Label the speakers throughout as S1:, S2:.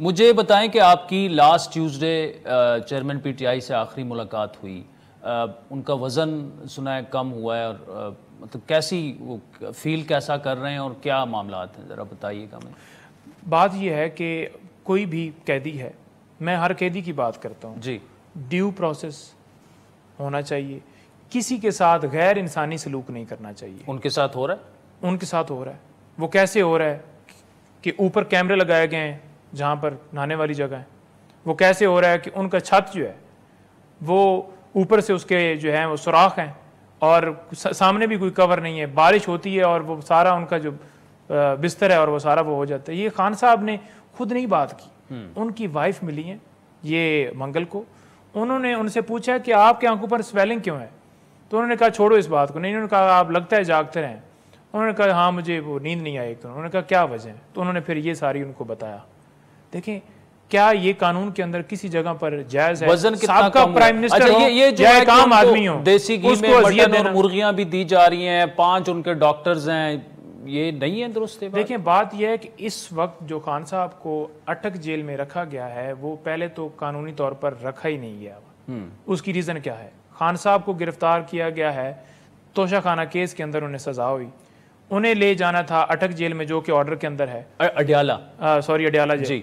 S1: मुझे बताएं कि आपकी लास्ट ट्यूसडे चेयरमैन पीटीआई से आखिरी मुलाकात हुई। उनका वज़न सुना है कम हुआ है, और मतलब कैसी वो फील कैसा कर रहे हैं और क्या मामलात हैं, ज़रा बताइएगा। मैं
S2: बात यह है कि कोई भी कैदी है, मैं हर कैदी की बात करता हूँ जी, ड्यू प्रोसेस होना चाहिए, किसी के साथ गैर इंसानी सलूक नहीं करना चाहिए।
S1: उनके साथ हो रहा है,
S2: उनके साथ हो रहा है। वो कैसे हो रहा है कि ऊपर कैमरे लगाए गए हैं जहाँ पर नहाने वाली जगह है। वो कैसे हो रहा है कि उनका छत जो है वो ऊपर से उसके जो है वो सुराख हैं और सामने भी कोई कवर नहीं है, बारिश होती है और वो सारा उनका जो बिस्तर है और वो सारा वो हो जाता है। ये खान साहब ने खुद नहीं बात की, उनकी वाइफ मिली हैं ये मंगल को, उन्होंने उनसे पूछा कि आपके आंखों पर स्वेलिंग क्यों है, तो उन्होंने कहा छोड़ो इस बात को। नहीं, उन्होंने कहा आप लगता है जागते रहें। उन्होंने कहा हाँ मुझे वो नींद नहीं आई। तो उन्होंने कहा क्या वजह है, तो उन्होंने फिर ये सारी उनको बताया। देखें क्या ये कानून के अंदर किसी जगह पर जायज है?
S1: वजन कितना कम
S2: प्राइम मिनिस्टर
S1: अच्छा, ये जो
S2: एक आम आदमी हो,
S1: देसी घी में मटन और मुर्गियां भी दी जा रही हैं, 5 उनके डॉक्टर्स हैं, ये नहीं है दुरुस्त?
S2: देखें बात यह है कि इस वक्त जो खान साहब को अटक जेल में रखा गया है वो पहले तो कानूनी तौर पर रखा ही नहीं गया। उसकी रीजन क्या है? खान साहब को गिरफ्तार किया गया है तोशाखाना केस के अंदर, उन्हें सजा हुई, उन्हें ले जाना था अटक जेल में जो कि ऑर्डर के अंदर है,
S1: अडयाला,
S2: सॉरी अडयाला जेल।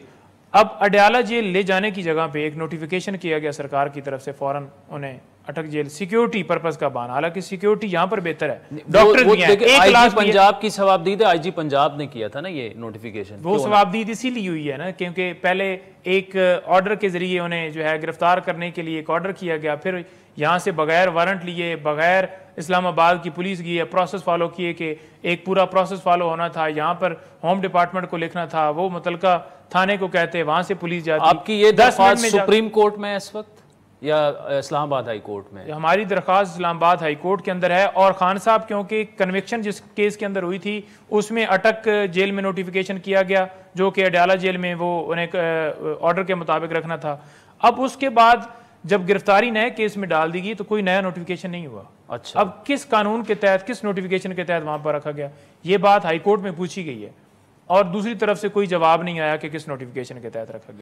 S2: अब अडयाला जेल ले जाने की जगह पे एक नोटिफिकेशन किया गया सरकार की तरफ से, फौरन उन्हें अटक जेल सिक्योरिटी पर्पस का बहाना, हालांकि सिक्योरिटी यहाँ पर बेहतर है, डॉक्टर भी हैं।
S1: एक लाख पंजाब की सवाबदीद आईजी पंजाब ने किया था ना ये नोटिफिकेशन,
S2: वो सवाबदीद इसीलिए हुई है ना क्योंकि पहले एक ऑर्डर के जरिए उन्हें जो है गिरफ्तार करने के लिए एक ऑर्डर किया गया, फिर यहाँ से बगैर वारंट लिए, बगैर इस्लामाबाद की पुलिस गई, प्रोसेस फॉलो किए कि एक पूरा प्रोसेस फॉलो होना था, यहाँ पर होम डिपार्टमेंट को लिखना था, वो मुतलका थाने को कहते, वहां से पुलिस जाती।
S1: आपकी ये दरख्वास्त सुप्रीम कोर्ट में इस वक्त या इस्लामाबाद हाई कोर्ट में?
S2: हमारी दरख्वास्त इस्लामाबाद हाई कोर्ट के अंदर है, और खान साहब क्योंकि कन्विक्शन जिस केस के अंदर हुई थी उसमें अटक जेल में नोटिफिकेशन किया गया जो कि अडयाला जेल में वो उन्हें ऑर्डर के मुताबिक रखना था। अब उसके बाद जब गिरफ्तारी नए केस में डाल दी गई तो कोई नया नोटिफिकेशन नहीं हुआ।
S1: अच्छा,
S2: अब किस कानून के तहत, किस नोटिफिकेशन के तहत वहां पर रखा गया, ये बात हाई कोर्ट में पूछी गई है और दूसरी तरफ से कोई जवाब नहीं आया कि किस नोटिफिकेशन के तहत रखा गया।